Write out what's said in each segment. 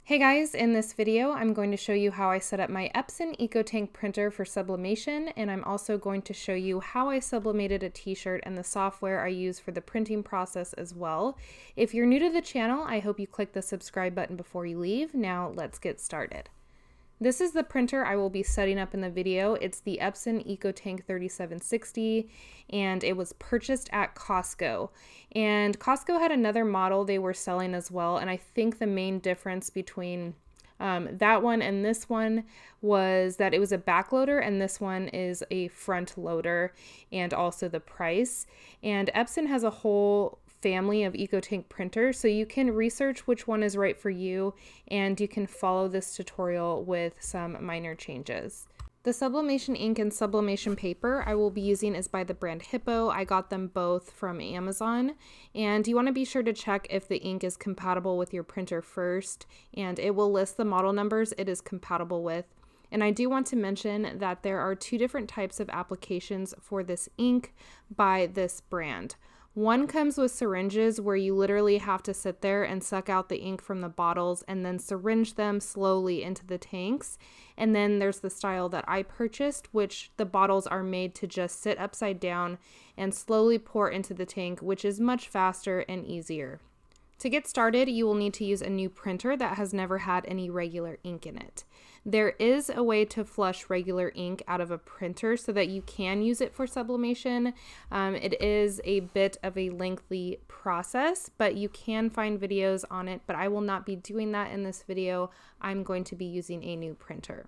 Hey guys, in this video I'm going to show you how I set up my Epson Ecotank printer for sublimation, and I'm also going to show you how I sublimated a t-shirt and the software I use for the printing process as well. If you're new to the channel, I hope you click the subscribe button before you leave. Now let's get started. This is the printer I will be setting up in the video. It's the Epson Ecotank 3760, and it was purchased at Costco. And Costco had another model they were selling as well, and I think the main difference between that one and this one was that it was a backloader and this one is a front loader, and also the price. And Epson has a whole family of Ecotank printers, so you can research which one is right for you and you can follow this tutorial with some minor changes. The sublimation ink and sublimation paper I will be using is by the brand Hippo. I got them both from Amazon, and you want to be sure to check if the ink is compatible with your printer first, and it will list the model numbers it is compatible with. And I do want to mention that there are two different types of applications for this ink by this brand. One comes with syringes where you literally have to sit there and suck out the ink from the bottles and then syringe them slowly into the tanks. And then there's the style that I purchased, which the bottles are made to just sit upside down and slowly pour into the tank, which is much faster and easier. To get started, you will need to use a new printer that has never had any regular ink in it. There is a way to flush regular ink out of a printer so that you can use it for sublimation. It is a bit of a lengthy process, but you can find videos on it, but I will not be doing that in this video. I'm going to be using a new printer.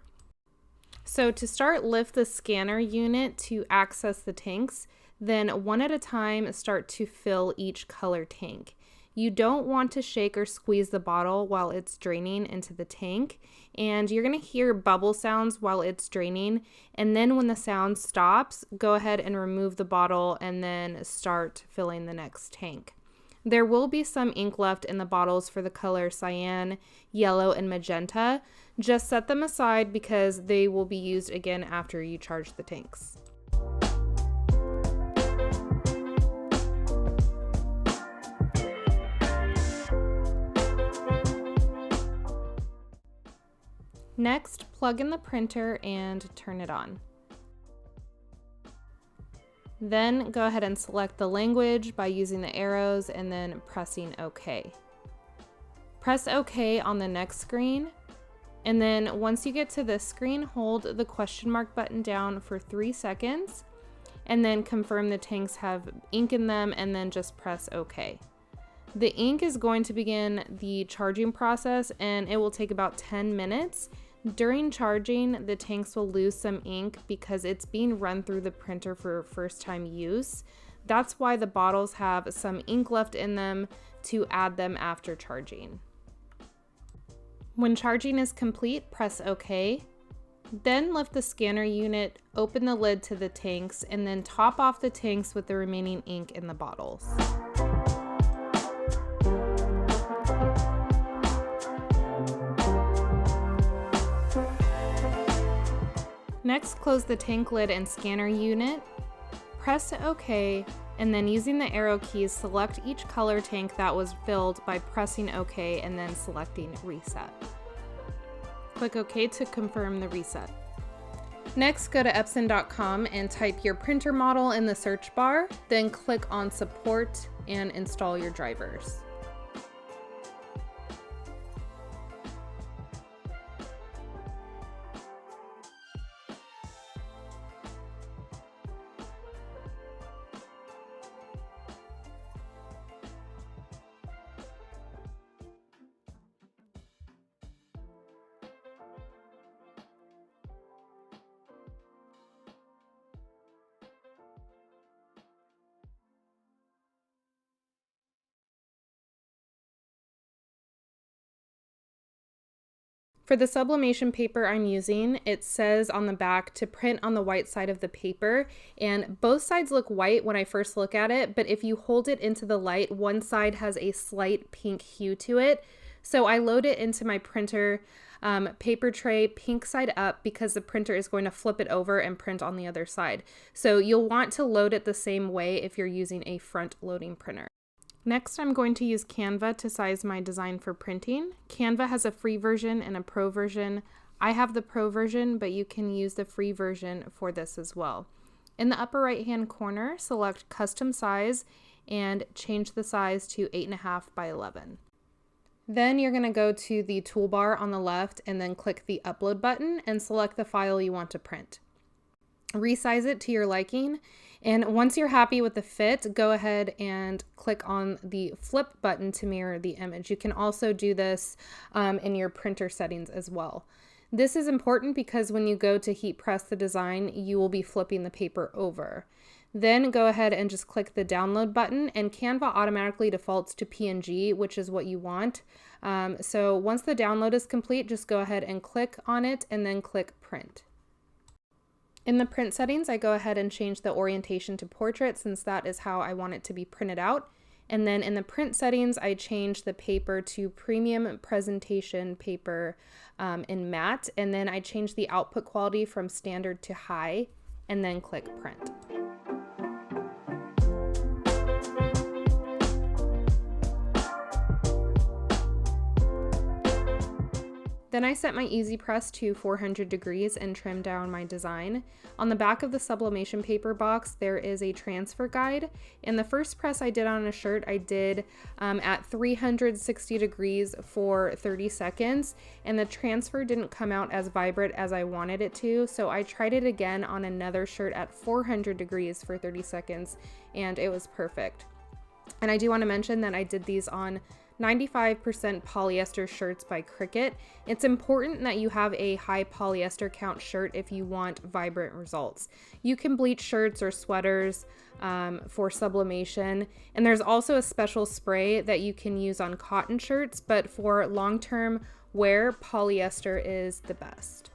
So to start, lift the scanner unit to access the tanks, then one at a time start to fill each color tank. You don't want to shake or squeeze the bottle while it's draining into the tank, and you're going to hear bubble sounds while it's draining, and then when the sound stops, go ahead and remove the bottle and then start filling the next tank. There will be some ink left in the bottles for the color cyan, yellow, and magenta. Just set them aside because they will be used again after you charge the tanks. Next, plug in the printer and turn it on. Then go ahead and select the language by using the arrows and then pressing OK. Press OK on the next screen, and then once you get to this screen, hold the question mark button down for 3 seconds and then confirm the tanks have ink in them, and then just press OK. The ink is going to begin the charging process, and it will take about 10 minutes. During charging, the tanks will lose some ink because it's being run through the printer for first time use. That's why the bottles have some ink left in them to add them after charging. When charging is complete, press OK. Then lift the scanner unit, open the lid to the tanks, and then top off the tanks with the remaining ink in the bottles. Next, close the tank lid and scanner unit, press OK, and then using the arrow keys, select each color tank that was filled by pressing OK and then selecting Reset. Click OK to confirm the reset. Next, go to Epson.com and type your printer model in the search bar, then click on Support and install your drivers. For the sublimation paper I'm using, it says on the back to print on the white side of the paper, and both sides look white when I first look at it, but if you hold it into the light, one side has a slight pink hue to it. So I load it into my printer paper tray pink side up because the printer is going to flip it over and print on the other side. So you'll want to load it the same way if you're using a front loading printer. Next, I'm going to use Canva to size my design for printing. Canva has a free version and a pro version. I have the pro version, but you can use the free version for this as well. In the upper right-hand corner, select Custom Size and change the size to 8.5 by 11. Then you're going to go to the toolbar on the left and then click the Upload button and select the file you want to print. Resize it to your liking, and once you're happy with the fit, go ahead and click on the flip button to mirror the image. You can also do this in your printer settings as well. This is important because when you go to heat press the design, you will be flipping the paper over. Then go ahead and just click the download button, and Canva automatically defaults to PNG, which is what you want. So once the download is complete, just go ahead and click on it and then click print. In the print settings, I go ahead and change the orientation to portrait since that is how I want it to be printed out. And then in the print settings, I change the paper to premium presentation paper in matte. And then I change the output quality from standard to high and then click print. Then I set my easy press to 400 degrees and trim down my design. On the back of the sublimation paper box, there is a transfer guide. In the first press I did on a shirt, I did at 360 degrees for 30 seconds, and the transfer didn't come out as vibrant as I wanted it to, so I tried it again on another shirt at 400 degrees for 30 seconds, and it was perfect. And I do want to mention that I did these on 95% polyester shirts by Cricut. It's important that you have a high polyester count shirt if you want vibrant results. You can bleach shirts or sweaters for sublimation, and there's also a special spray that you can use on cotton shirts, but for long-term wear, polyester is the best.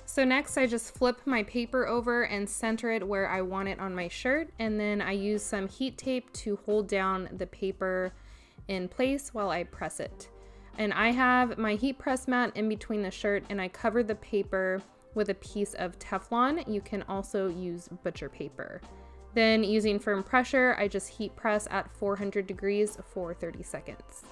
So next I just flip my paper over and center it where I want it on my shirt, and then I use some heat tape to hold down the paper in place while I press it. And I have my heat press mat in between the shirt, and I covered the paper with a piece of Teflon. You can also use butcher paper. Then using firm pressure, I just heat press at 400 degrees for 30 seconds.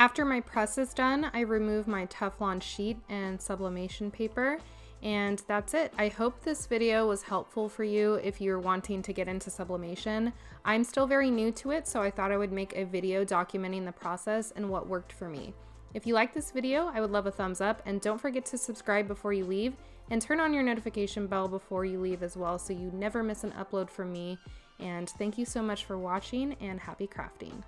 After my press is done, I remove my Teflon sheet and sublimation paper, and that's it. I hope this video was helpful for you if you're wanting to get into sublimation. I'm still very new to it, so I thought I would make a video documenting the process and what worked for me. If you like this video, I would love a thumbs up, and don't forget to subscribe before you leave and turn on your notification bell before you leave as well so you never miss an upload from me. And thank you so much for watching, and happy crafting.